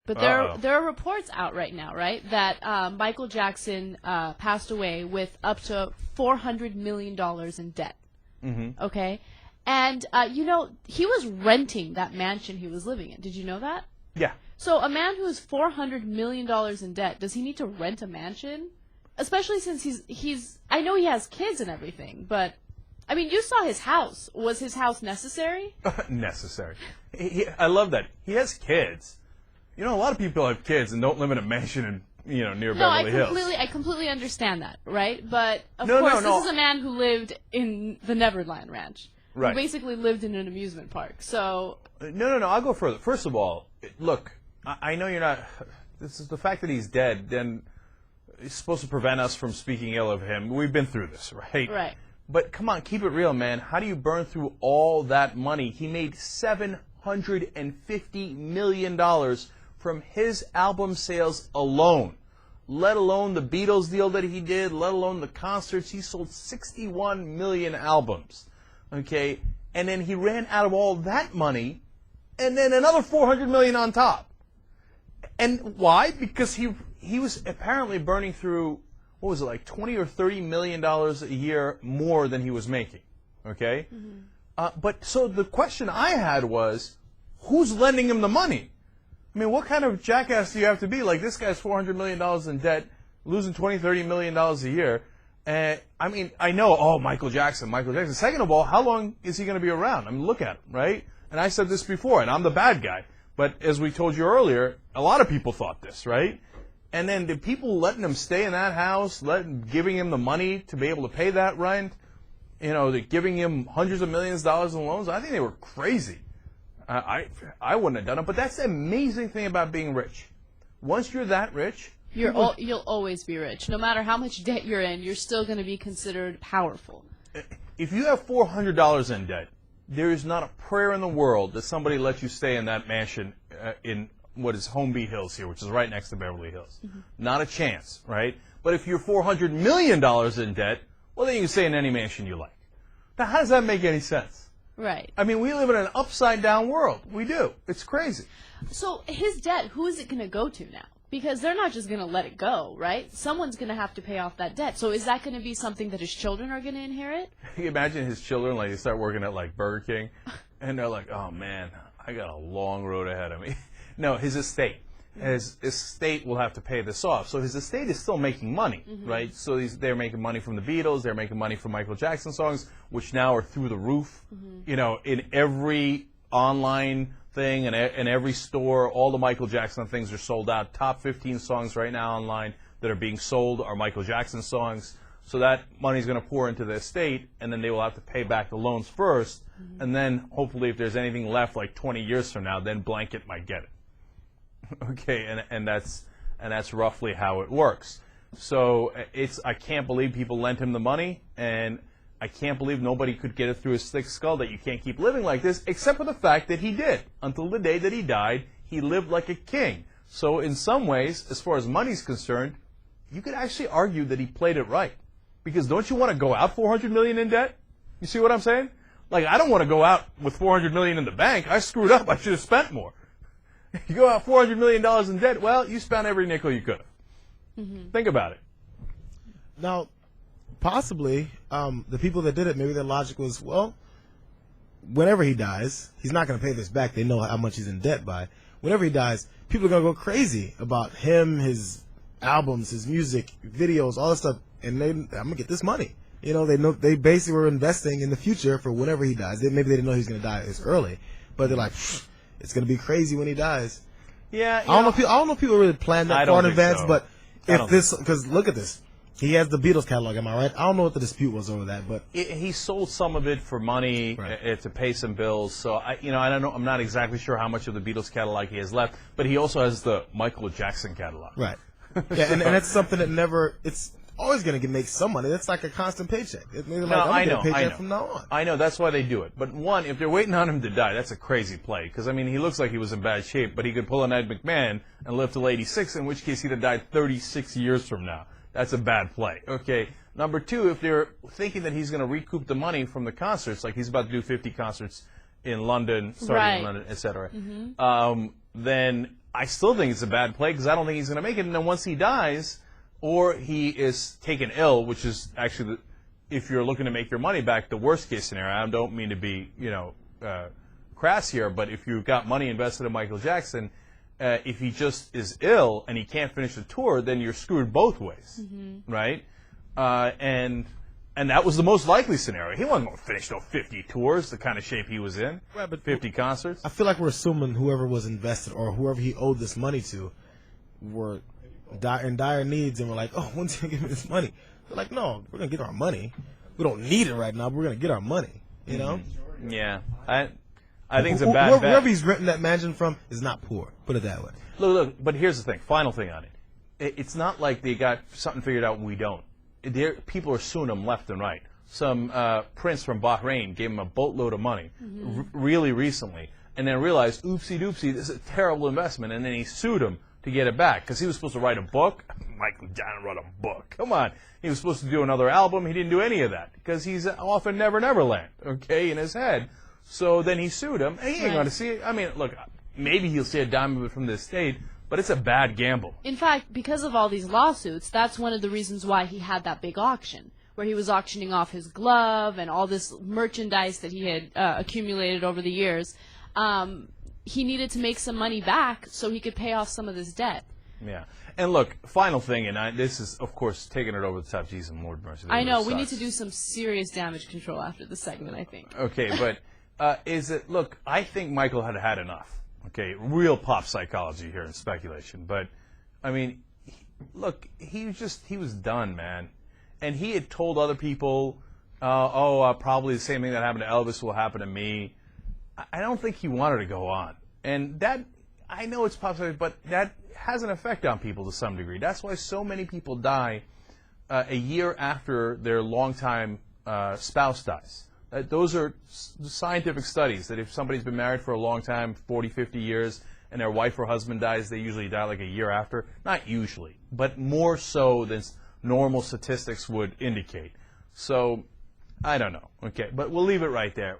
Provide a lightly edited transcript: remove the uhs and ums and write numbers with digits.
But there are reports out right now, right, that Michael Jackson passed away with up to $400 million in debt. Mm-hmm. Okay? And, he was renting that mansion he was living in. Did you know that? Yeah. So a man who has $400 million in debt, does he need to rent a mansion? Especially since he's I know he has kids and everything, but, I mean, you saw his house. Was his house necessary? Necessary. I love that. He has kids. You know, a lot of people have kids and don't live in a mansion near Beverly Hills. I completely understand that, right? But, of course, this is a man who lived in the Neverland Ranch. Right. Who basically lived in an amusement park, so... No, I'll go further. First of all, look, I know you're not... This is the fact that he's dead, then it's supposed to prevent us from speaking ill of him. We've been through this, right? Right. But come on, keep it real, man. How do you burn through all that money? He made $750 million from his album sales alone, let alone the Beatles deal that he did, let alone the concerts. He sold 61 million albums, okay? And then he ran out of all that money, and then another 400 million on top. And why? Because he was apparently burning through, what was it, like 20 or 30 million dollars a year more than he was making, okay? Mm-hmm. But so the question I had was, who's lending him the money? I mean, what kind of jackass do you have to be? Like, this guy's $400 million in debt, losing $20, $30 million a year. And, I mean, I know, Michael Jackson. Second of all, how long is he going to be around? I mean, look at him, right? And I said this before, and I'm the bad guy. But as we told you earlier, a lot of people thought this, right? And then the people letting him stay in that house, giving him the money to be able to pay that rent, they're giving him hundreds of millions of dollars in loans, I think they were crazy. I wouldn't have done it, but that's the amazing thing about being rich. Once you're that rich, you'll always be rich. No matter how much debt you're in, you're still going to be considered powerful. If you have $400 in debt, there is not a prayer in the world that somebody lets you stay in that mansion in what is Holmby Hills here, which is right next to Beverly Hills. Mm-hmm. Not a chance, right? But if you're $400 million in debt, well, then you can stay in any mansion you like. Now, how does that make any sense? Right. I mean, we live in an upside-down world. We do. It's crazy. So his debt, who is it going to go to now? Because they're not just going to let it go, right? Someone's going to have to pay off that debt. So is that going to be something that his children are going to inherit? Can you imagine his children, like, they start working at, like, Burger King, and they're like, oh, man, I got a long road ahead of me. No, his estate. His estate will have to pay this off. So his estate is still making money, mm-hmm. right? So they're making money from the Beatles. They're making money from Michael Jackson songs, which now are through the roof. Mm-hmm. In every online thing and in every store, all the Michael Jackson things are sold out. Top 15 songs right now online that are being sold are Michael Jackson songs. So that money is going to pour into the estate, and then they will have to pay back the loans first. Mm-hmm. And then hopefully if there's anything left like 20 years from now, then Blanket might get it. Okay, and that's roughly how it works. So I can't believe people lent him the money, and I can't believe nobody could get it through his thick skull that you can't keep living like this, except for the fact that he did. Until the day that he died, he lived like a king. So in some ways, as far as money's concerned, you could actually argue that he played it right. Because don't you want to go out $400 million in debt? You see what I'm saying? Like, I don't want to go out with $400 million in the bank. I screwed up. I should have spent more. You go out $400 million in debt, well, you spent every nickel you could have. Mm-hmm. Think about it. Now, possibly, the people that did it, maybe their logic was, well, whenever he dies, he's not going to pay this back. They know how much he's in debt by. Whenever he dies, people are going to go crazy about him, his albums, his music, videos, all that stuff, and I'm going to get this money. They basically were investing in the future for whenever he dies. Maybe they didn't know he was going to die as early, but they're like, it's going to be crazy when he dies. Yeah, I don't know if people really planned that far in advance, so. But because look at this. He has the Beatles catalog, am I right? I don't know what the dispute was over that, but he sold some of it for money, right, to pay some bills. So I don't know. I'm not exactly sure how much of the Beatles catalog he has left, but he also has the Michael Jackson catalog. Right. Yeah, and that's something that it's always going to make some money. That's like a constant paycheck. I know. From now on. I know. That's why they do it. But one, if they're waiting on him to die, that's a crazy play. Because, I mean, he looks like he was in bad shape, but he could pull an Ed McMahon and live till 86, in which case he'd have died 36 years from now. That's a bad play. Okay. Number two, if they're thinking that he's going to recoup the money from the concerts, like he's about to do 50 concerts in London, starting in London, etc., then I still think it's a bad play because I don't think he's going to make it. And then once he dies, or he is taken ill, which is actually, if you're looking to make your money back, the worst case scenario. I don't mean to be, crass here, but if you've got money invested in Michael Jackson, if he just is ill and he can't finish the tour, then you're screwed both ways, right? And that was the most likely scenario. He wasn't going to finish no 50 tours, the kind of shape he was in, Right, but 50 concerts. I feel like we're assuming whoever was invested or whoever he owed this money to were in dire needs, and we're like, oh, when's he going to give me this money? They're like, no, we're going to get our money. We don't need it right now, but we're going to get our money, you know? Yeah. I think it's a bad bet. Whoever he's renting that mansion from is not poor. Put it that way. Look, but here's the thing. Final thing on it. It's not like they got something figured out and we don't. People are suing him left and right. Some prince from Bahrain gave him a boatload of money really recently, and then realized, oopsie doopsie, this is a terrible investment, and then he sued him to get it back because he was supposed to write a book. Michael Jackson wrote a book. Come on. He was supposed to do another album. He didn't do any of that because he's off in Never Never Land, okay, in his head. So then he sued him, and he ain't going to see it. I mean, look, maybe he'll see a dime of it from the estate, but it's a bad gamble. In fact, because of all these lawsuits, that's one of the reasons why he had that big auction, where he was auctioning off his glove and all this merchandise that he had accumulated over the years. He needed to make some money back so he could pay off some of this debt. Yeah. And look, final thing, and this is, of course, taking it over the top. Jesus, Lord mercy. I know, we need to do some serious damage control after this segment, I think. Okay, but look, I think Michael had had enough. Okay, real pop psychology here and speculation. But, I mean, look, he was done, man. And he had told other people, probably the same thing that happened to Elvis will happen to me. I don't think he wanted to go on. And that, I know it's pop psychology, but that has an effect on people to some degree. That's why so many people die a year after their longtime spouse dies. Those are scientific studies that if somebody's been married for a long time, 40, 50 years, and their wife or husband dies, they usually die like a year after. Not usually, but more so than normal statistics would indicate. So, I don't know. Okay, but we'll leave it right there.